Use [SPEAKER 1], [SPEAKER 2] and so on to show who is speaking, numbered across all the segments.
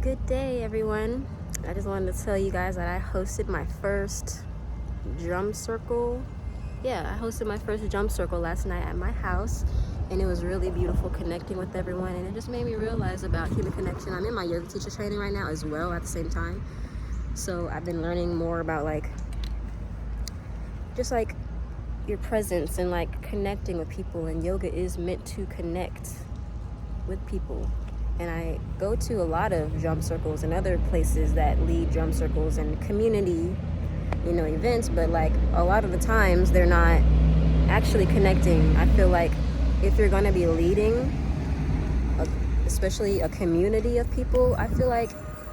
[SPEAKER 1] Good day, everyone. I just wanted to tell you guys that I hosted my first drum circle. Yeah, I hosted my first drum circle last night at my house, and it was really beautiful connecting with everyone, and it just made me realize about human connection. I'm in my yoga teacher training right now as well at the same time, so I've been learning more about just your presence and connecting with people, and yoga is meant to connect with people. And I go to a lot of drum circles and other places that lead drum circles and community, events, but a lot of the times they're not actually connecting. I feel like if you're going to be leading, especially a community of people, I feel like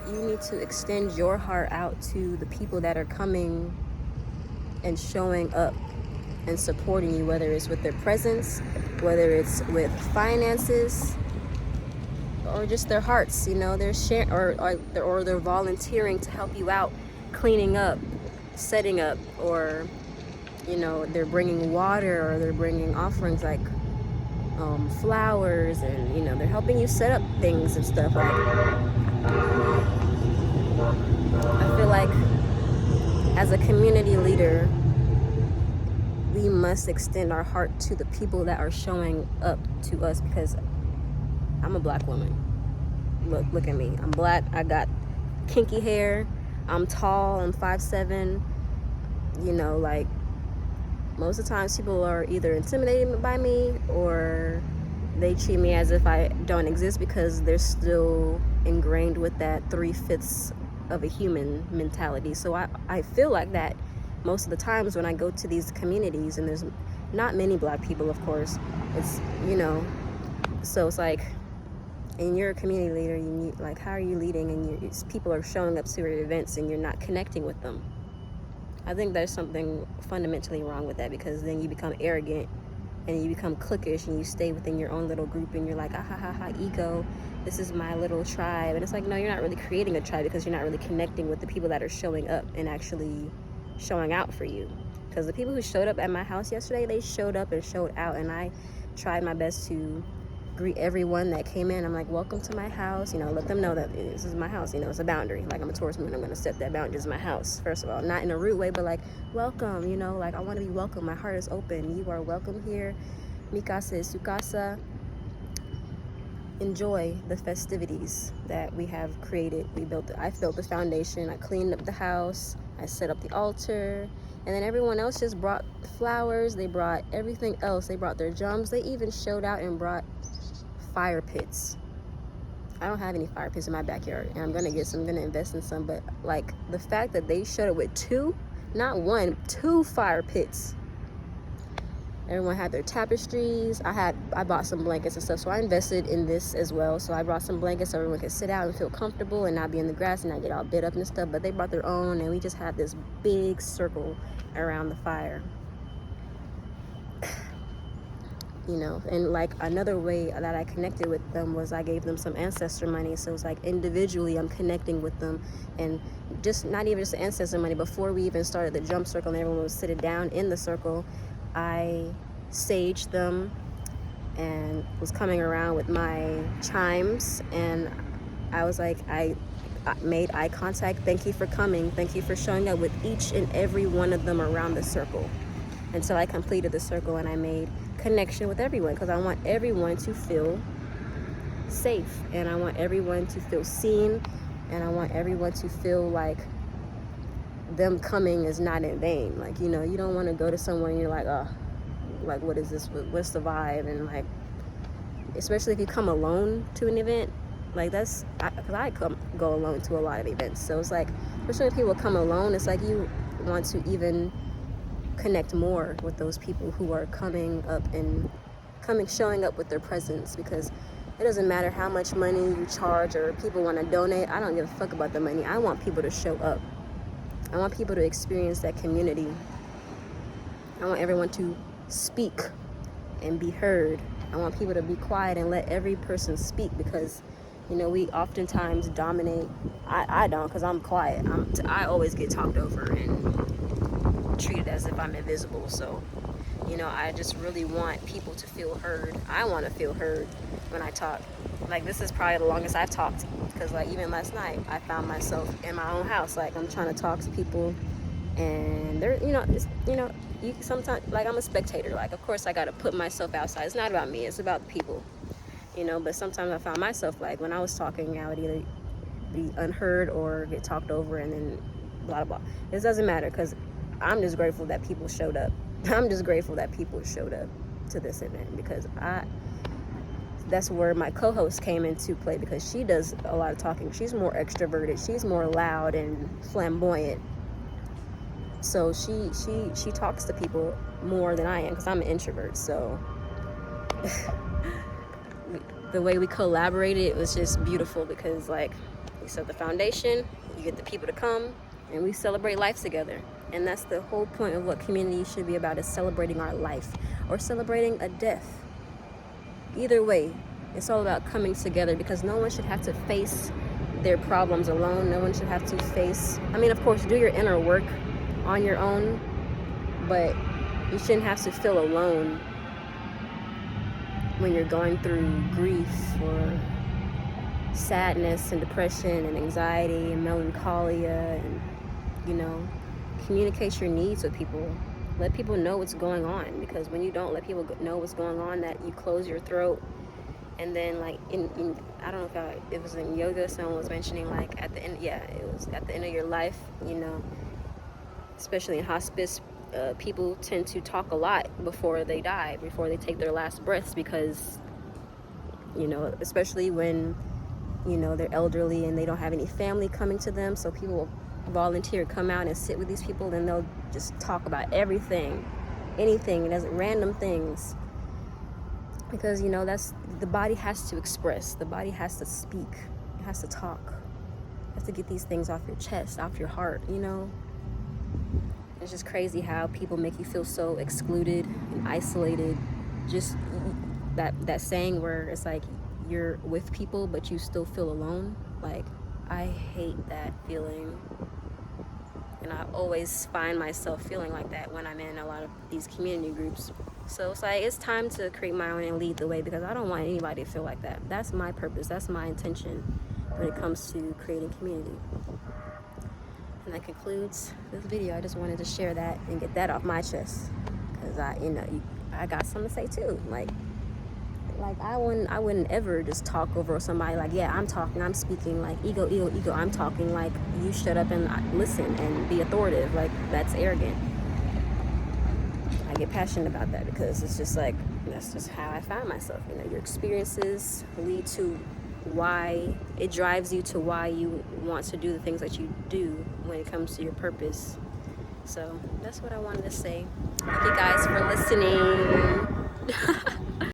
[SPEAKER 1] you need to extend your heart out to the people that are coming and showing up and supporting you, whether it's with their presence, whether it's with finances, or just their hearts. They're sharing, or they're volunteering to help you out, cleaning up, setting up, or they're bringing water, or they're bringing offerings like flowers, and they're helping you set up things and stuff. I feel like as a community leader, we must extend our heart to the people that are showing up to us, because I'm a black woman. Look at me. I'm black. I got kinky hair. I'm tall. I'm 5'7". Most of the times people are either intimidated by me, or they treat me as if I don't exist, because they're still ingrained with that 3/5 of a human mentality. So I feel like that most of the times when I go to these communities, and there's not many black people, of course. It's, so it's like, and you're a community leader, you need, how are you leading, and people are showing up to your events and you're not connecting with them? I think there's something fundamentally wrong with that, because then you become arrogant and you become cliquish, and you stay within your own little group, and you're like, ego, this is my little tribe. And it's like, no, you're not really creating a tribe, because you're not really connecting with the people that are showing up and actually showing out for you. Because the people who showed up at my house yesterday, they showed up and showed out, and I tried my best to greet everyone that came in. I'm like, welcome to my house, let them know that this is my house, it's a boundary. I'm a tourist moon, I'm going to set that boundary. This is my house, first of all, not in a rude way, but welcome, I want to be welcome. My heart is open. You are welcome here. Mikasa is sukasa. Enjoy the festivities that we have created. I built the foundation. I cleaned up the house. I set up the altar. And then everyone else just brought flowers. They brought everything else. They brought their drums. They even showed out and brought fire pits. I don't have any fire pits in my backyard, and I'm gonna get some. I'm gonna invest in some. But the fact that they showed up with two fire pits. Everyone had their tapestries. I bought some blankets and stuff, so I invested in this as well. So I brought some blankets so everyone could sit out and feel comfortable and not be in the grass and not get all bit up and stuff. But they brought their own, and we just had this big circle around the fire. And another way that I connected with them was I gave them some ancestor money. So it's individually I'm connecting with them, and just not even just ancestor money. Before we even started the drum circle and everyone was sitting down in the circle, I saged them and was coming around with my chimes, and I was I made eye contact. Thank you for coming. Thank you for showing up, with each and every one of them around the circle, until I completed the circle, and I made connection with everyone, because I want everyone to feel safe, and I want everyone to feel seen, and I want everyone to feel like them coming is not in vain. You don't want to go to somewhere and you're like, oh, what is this? What's the vibe? And especially if you come alone to an event, because I go alone to a lot of events. So it's especially if people come alone, it's you want to even connect more with those people who are coming up and showing up with their presence, because it doesn't matter how much money you charge or people want to donate. I don't give a fuck about the money. I want people to show up. I want people to experience that community. I want everyone to speak and be heard. I want people to be quiet and let every person speak, because we oftentimes dominate. I don't, because I'm quiet. I always get talked over and treated as if I'm invisible. So You know, I just really want people to feel heard. I want to feel heard when I talk. Like, this is probably the longest I've talked, because like even last night I found myself in my own house, like I'm trying to talk to people, and they're, you know, it's, you know, you sometimes, like, I'm a spectator. Like, of course I got to put myself outside. It's not about me, it's about the people, you know. But sometimes I found myself, like, when I was talking, I would either be unheard or get talked over, and then blah blah blah. This doesn't matter, because I'm just grateful that people showed up. I'm just grateful that people showed up to this event, because that's where my co-host came into play, because she does a lot of talking. She's more extroverted, she's more loud and flamboyant, so she talks to people more than I am, because I'm an introvert. So the way we collaborated was just beautiful, because like we set the foundation, you get the people to come, and we celebrate life together. And that's the whole point of what community should be about, is celebrating our life or celebrating a death. Either way, it's all about coming together, because no one should have to face their problems alone. No one should have to face, I mean, of course, do your inner work on your own, but you shouldn't have to feel alone when you're going through grief or sadness and depression and anxiety and melancholia. And, you know, communicate your needs with people. Let people know what's going on, because when you don't let people know what's going on, that you close your throat. And then, like, in I don't know if it was in yoga, someone was mentioning, like, at the end, yeah, it was at the end of your life, you know, especially in hospice, people tend to talk a lot before they die, before they take their last breaths, because, you know, especially when, you know, they're elderly and they don't have any family coming to them, so people will volunteer, come out and sit with these people, and they'll just talk about everything, anything, random things, because, you know, that's, the body has to express, the body has to speak, it has to talk, you have to get these things off your chest, off your heart, you know. It's just crazy how people make you feel so excluded and isolated. Just that saying where it's like you're with people but you still feel alone. Like, I hate that feeling, and I always find myself feeling like that when I'm in a lot of these community groups. So it's like, it's time to create my own and lead the way, because I don't want anybody to feel like that. That's my purpose, that's my intention when it comes to creating community. And that concludes this video. I just wanted to share that and get that off my chest, because I got something to say too. Like I wouldn't ever just talk over somebody. Like, yeah, I'm talking, I'm speaking, like, ego, I'm talking, like, you shut up and listen and be authoritative. Like, that's arrogant. I get passionate about that, because it's just like, that's just how I find myself. You know, your experiences lead to why, it drives you to why you want to do the things that you do when it comes to your purpose. So that's what I wanted to say. Thank you guys for listening.